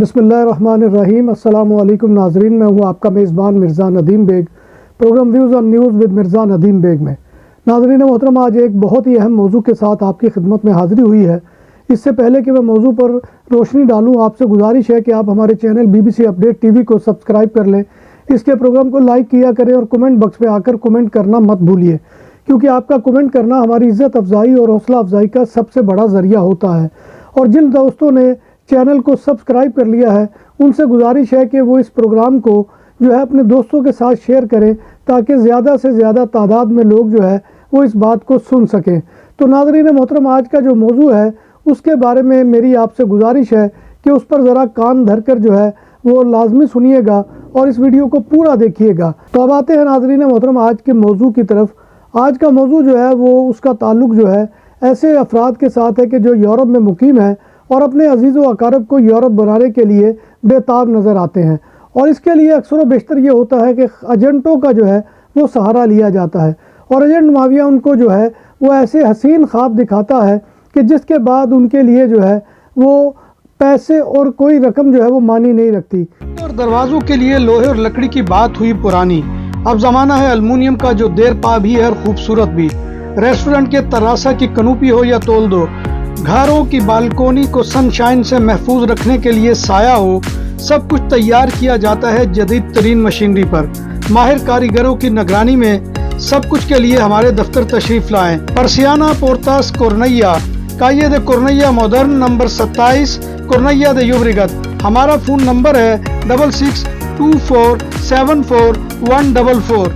بسم اللہ الرحمن الرحیم۔ السلام علیکم ناظرین، میں ہوں آپ کا میزبان Mirza Nadeem Baig, programme views on news with Mirza Nadeem Baig میں۔ ناظرین محترم، آج ایک بہت ہی اہم موضوع کے ساتھ آپ کی خدمت میں حاضری ہوئی ہے۔ اس سے پہلے کہ میں موضوع پر روشنی ڈالوں، آپ سے گزارش ہے کہ آپ ہمارے channel BBC update T V کو سبسکرائب کر لیں، اس کے پروگرام کو لائک کیا کریں اور کمنٹ باکس پہ آ کر کمنٹ کرنا مت بھولیے، کیونکہ آپ کا کمنٹ کرنا ہماری عزت افزائی اور حوصلہ افزائی کا سب سے بڑا ذریعہ ہوتا ہے۔ اور جن دوستوں نے چینل کو سبسکرائب کر لیا ہے، ان سے گزارش ہے کہ وہ اس پروگرام کو جو ہے اپنے دوستوں کے ساتھ شیئر کریں، تاکہ زیادہ سے زیادہ تعداد میں لوگ جو ہے وہ اس بات کو سن سکیں۔ تو ناظرین محترم، آج کا جو موضوع ہے اس کے بارے میں میری آپ سے گزارش ہے کہ اس پر ذرا کان دھر کر جو ہے وہ لازمی سنیے گا اور اس ویڈیو کو پورا دیکھیے گا۔ تو اب آتے ہیں ناظرین محترم آج کے موضوع کی طرف۔ آج کا موضوع جو ہے وہ اس کا تعلق جو ہے ایسے افراد کے ساتھ ہے کہ جو یورپ میں مقیم ہیں اور اپنے عزیز و اقارب کو یورپ بنانے کے لیے بے تاب نظر آتے ہیں، اور اس کے لیے اکثر و بیشتر یہ ہوتا ہے کہ ایجنٹوں کا جو ہے وہ سہارا لیا جاتا ہے، اور ایجنٹ مافیا ان کو جو ہے وہ ایسے حسین خواب دکھاتا ہے کہ جس کے بعد ان کے لیے جو ہے وہ پیسے اور کوئی رقم جو ہے وہ مانی نہیں رکھتی۔ اور دروازوں کے لیے لوہے اور لکڑی کی بات ہوئی پرانی، اب زمانہ ہے الومینیم کا، جو دیر پا بھی ہے اور خوبصورت بھی۔ ریسٹورنٹ کے تراسا کی کنوپی ہو یا تول دو، گھروں کی بالکونی کو سن شائن سے محفوظ رکھنے کے لیے سایہ ہو، سب کچھ تیار کیا جاتا ہے جدید ترین مشینری پر۔ ماہر کاریگروں کی نگرانی میں سب کچھ کے لیے ہمارے دفتر تشریف لائیں۔ پرسیانہ پورتاس کورنیا، کائے دے کورنیا مودرن، نمبر 27 کورنیا دے یوبریگت۔ ہمارا فون نمبر ہے 6624741144۔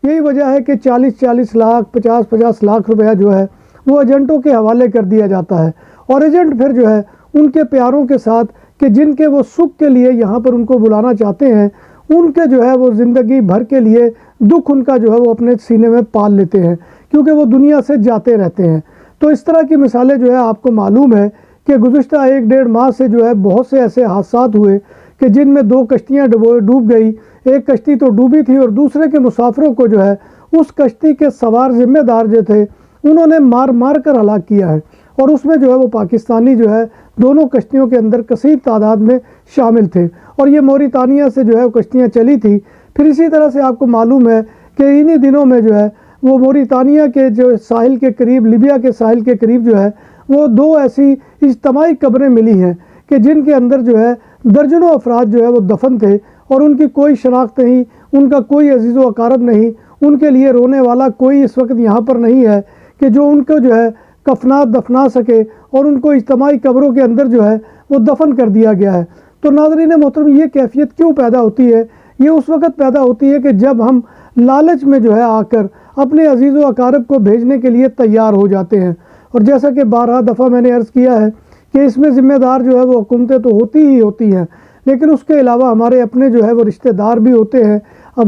یہی وجہ ہے کہ 40 لاکھ 50 لاکھ روپیہ جو ہے وہ ایجنٹوں کے حوالے کر دیا جاتا ہے، اور ایجنٹ پھر جو ہے ان کے پیاروں کے ساتھ کہ جن کے وہ سکھ کے لیے یہاں پر ان کو بلانا چاہتے ہیں، ان کے جو ہے وہ زندگی بھر کے لیے دکھ ان کا جو ہے وہ اپنے سینے میں پال لیتے ہیں، کیونکہ وہ دنیا سے جاتے رہتے ہیں۔ تو اس طرح کی مثالیں جو ہے آپ کو معلوم ہے کہ گزشتہ 1-1.5 ماہ سے جو ہے بہت سے ایسے حادثات ہوئے کہ جن میں 2 کشتیاں ڈوب گئی۔ ایک کشتی تو ڈوبی تھی اور دوسرے کے مسافروں کو جو ہے اس کشتی کے سوار ذمہ دار جو تھے انہوں نے مار کر ہلاک کیا ہے، اور اس میں جو ہے وہ پاکستانی جو ہے دونوں کشتیوں کے اندر کثیر تعداد میں شامل تھے، اور یہ موریتانیہ سے جو ہے وہ کشتیاں چلی تھی۔ پھر اسی طرح سے آپ کو معلوم ہے کہ انہی دنوں میں جو ہے وہ موریتانیہ کے جو ساحل کے قریب، لیبیا کے ساحل کے قریب جو ہے وہ 2 ایسی اجتماعی قبریں ملی ہیں کہ جن کے اندر جو ہے درجنوں افراد جو ہے وہ دفن تھے، اور ان کی کوئی شناخت نہیں، ان کا کوئی عزیز و اقارب نہیں، ان کے لیے رونے والا کوئی اس وقت یہاں پر نہیں ہے کہ جو ان کو جو ہے کفنات دفنا سکے، اور ان کو اجتماعی قبروں کے اندر جو ہے وہ دفن کر دیا گیا ہے۔ تو ناظرین محترم، یہ کیفیت کیوں پیدا ہوتی ہے؟ یہ اس وقت پیدا ہوتی ہے کہ جب ہم لالچ میں جو ہے آ کر اپنے عزیز و اقارب کو بھیجنے کے لیے تیار ہو جاتے ہیں، اور جیسا کہ 12 دفعہ میں نے عرض کیا ہے کہ اس میں ذمہ دار جو ہے وہ حکومتیں تو ہوتی ہی ہوتی ہیں، لیکن اس کے علاوہ ہمارے اپنے جو ہے وہ رشتہ دار بھی ہوتے ہیں،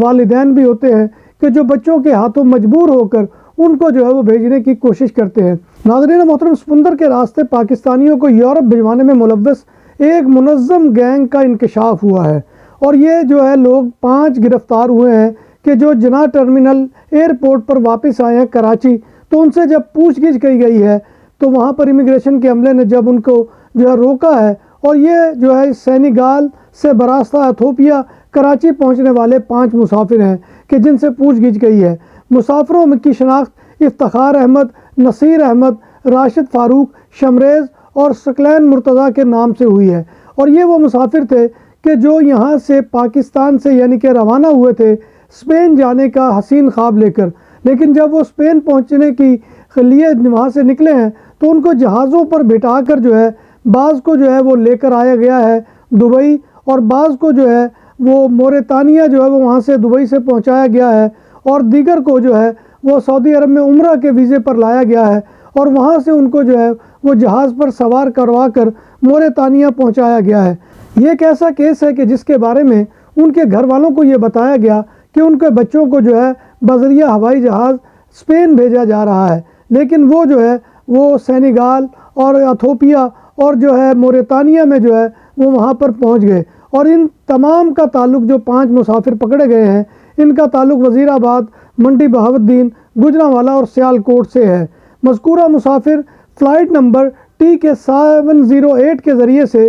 والدین بھی ہوتے ہیں کہ جو بچوں کے ہاتھوں مجبور ہو کر ان کو جو ہے وہ بھیجنے کی کوشش کرتے ہیں۔ ناظرین محترم، سمندر کے راستے پاکستانیوں کو یورپ بھجوانے میں ملوث ایک منظم گینگ کا انکشاف ہوا ہے، اور یہ جو ہے لوگ 5 گرفتار ہوئے ہیں کہ جو جناح ٹرمینل ایئرپورٹ پر واپس آئے ہیں کراچی۔ تو ان سے جب پوچھ گچھ کی گئی ہے تو وہاں پر امیگریشن کے عملے نے جب ان کو جو ہے روکا ہے، اور یہ جو ہے سینیگال سے براستہ ایتھوپیا کراچی پہنچنے والے 5 مسافر ہیں کہ جن سے پوچھ گچھ گئی ہے۔ مسافروں کی شناخت افتخار احمد، نصیر احمد، راشد فاروق، شمریز اور ثقلین مرتضیٰ کے نام سے ہوئی ہے، اور یہ وہ مسافر تھے کہ جو یہاں سے پاکستان سے یعنی کہ روانہ ہوئے تھے اسپین جانے کا حسین خواب لے کر، لیکن جب وہ اسپین پہنچنے کی لیے وہاں سے نکلے ہیں تو ان کو جہازوں پر بٹھا کر جو ہے بعض کو جو ہے وہ لے کر آیا گیا ہے دبئی، اور بعض کو جو ہے وہ موریتانیہ جو ہے وہ وہاں سے دبئی سے پہنچایا گیا ہے، اور دیگر کو جو ہے وہ سعودی عرب میں عمرہ کے ویزے پر لایا گیا ہے، اور وہاں سے ان کو جو ہے وہ جہاز پر سوار کروا کر موریتانیہ پہنچایا گیا ہے۔ یہ ایک ایسا کیس ہے کہ جس کے بارے میں ان کے گھر والوں کو یہ بتایا گیا کہ ان کے بچوں کو جو ہے بذریعہ ہوائی جہاز اسپین بھیجا جا رہا ہے، لیکن وہ جو ہے وہ سینیگال اور ایتھوپیا اور جو ہے موریتانیہ میں جو ہے وہ وہاں پر پہنچ گئے، اور ان تمام کا تعلق جو 5 مسافر پکڑے گئے ہیں ان کا تعلق وزیر آباد، منڈی بہاؤالدین، گوجرانوالہ اور سیالکوٹ سے ہے۔ مذکورہ مسافر فلائٹ نمبر TK708 کے ذریعے سے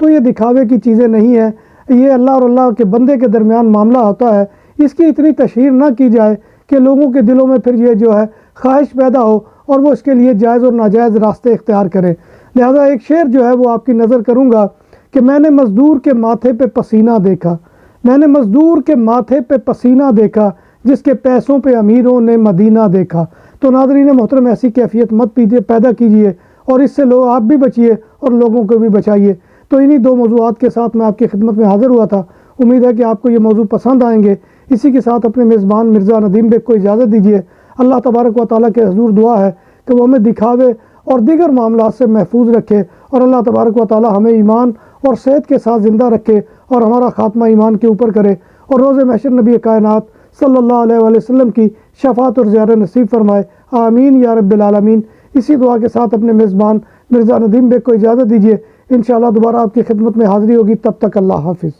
تو یہ دکھاوے کی چیزیں نہیں ہیں، یہ اللہ اور اللہ کے بندے کے درمیان معاملہ ہوتا ہے، اس کی اتنی تشہیر نہ کی جائے کہ لوگوں کے دلوں میں پھر یہ جو ہے خواہش پیدا ہو اور وہ اس کے لیے جائز اور ناجائز راستے اختیار کریں۔ لہذا ایک شعر جو ہے وہ آپ کی نظر کروں گا کہ میں نے مزدور کے ماتھے پہ پسینہ دیکھا، میں نے مزدور کے ماتھے پہ پسینہ دیکھا، جس کے پیسوں پہ امیروں نے مدینہ دیکھا۔ تو ناظرین محترم، ایسی کیفیت مت پیدا کیجئے اور اس سے لوگ آپ بھی بچیے اور لوگوں کو بھی بچائیے۔ تو انہی دو موضوعات کے ساتھ میں آپ کی خدمت میں حاضر ہوا تھا، امید ہے کہ آپ کو یہ موضوع پسند آئیں گے۔ اسی کے ساتھ اپنے میزبان مرزا ندیم بیگ کو اجازت دیجیے۔ اللہ تبارک و تعالیٰ کے حضور دعا ہے کہ وہ ہمیں دکھاوے اور دیگر معاملات سے محفوظ رکھے، اور اللہ تبارک و تعالیٰ ہمیں ایمان اور صحت کے ساتھ زندہ رکھے اور ہمارا خاتمہ ایمان کے اوپر کرے، اور روز محشر نبی کائنات صلی اللہ علیہ وآلہ وسلم کی شفاعت اور زیارت نصیب فرمائے، آمین یا رب العالمین۔ اسی دعا کے ساتھ اپنے میزبان مرزا ندیم بیگ کو اجازت دیجیے، انشاءاللہ دوبارہ آپ کی خدمت میں حاضری ہوگی، تب تک اللہ حافظ۔